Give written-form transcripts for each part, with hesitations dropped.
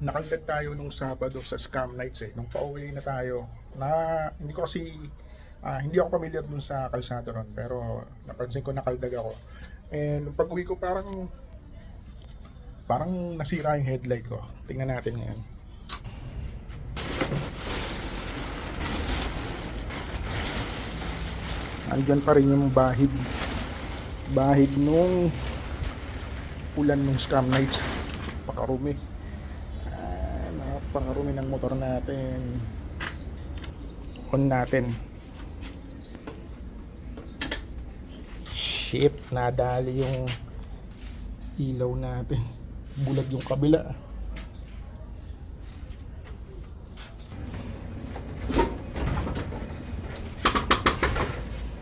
Nakagdag tayo nung Sabado sa Scam Nights nung pauwi na tayo. Na hindi ko kasi hindi ako familiar dun sa kalsada ron, pero napansin ko nakaldag ako. And pag uwi ko parang nasira yung headlight ko. Tingnan natin ngayon. Andyan pa rin yung bahid nung ulan nung Scam Nights. Pakarumi. Napakarumi ng motor natin. On natin. Shit, nadali yung ilaw natin. Bulag yung kabila.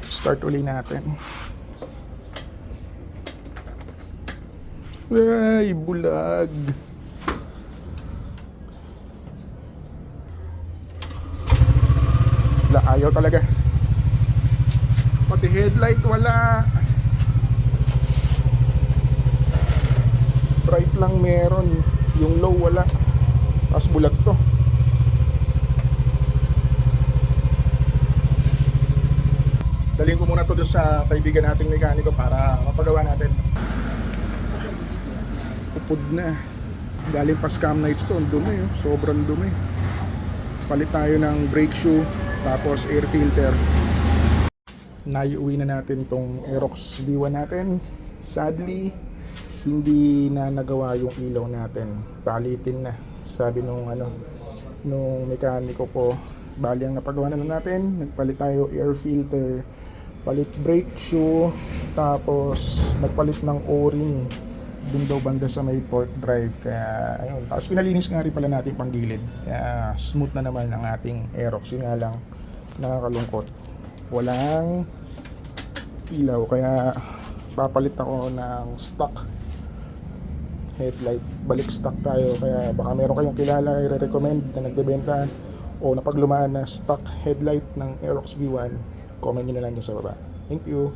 Start uli natin. Ay, bulag. Ayaw talaga. Pati headlight wala. Bright lang meron. Yung low wala. Tapos bulag to. Dalhin ko muna to doon sa kaibigan nating mekaniko para mapagawa natin. Upod na. Galing pa Scam Nights to. Dumi, oh. Sobrang dumi. Palit tayo ng brake shoe. Tapos air filter. Naiuwi na natin tong Aerox V1 natin. Sadly, hindi na nagawa yung ilaw natin. Palitin na. Sabi nung mekaniko ko, bali ang napagawa na lang natin. Nagpalit tayo air filter, palit brake shoe, tapos nagpalit ng O-ring dun daw banda sa may torque drive. Kaya ayun, tapos pinalinis nga rin pala natin pang gilid. Kaya smooth na naman ang ating Aerox. Yun nga lang, nakakalungkot, walang ilaw. Kaya papalit ako ng stock headlight. Balik stock tayo. Kaya baka meron kayong kilala i-recommend na nagbebenta o napaglumaan na stock headlight ng Aerox V1, comment nyo na lang dyan sa baba. Thank you.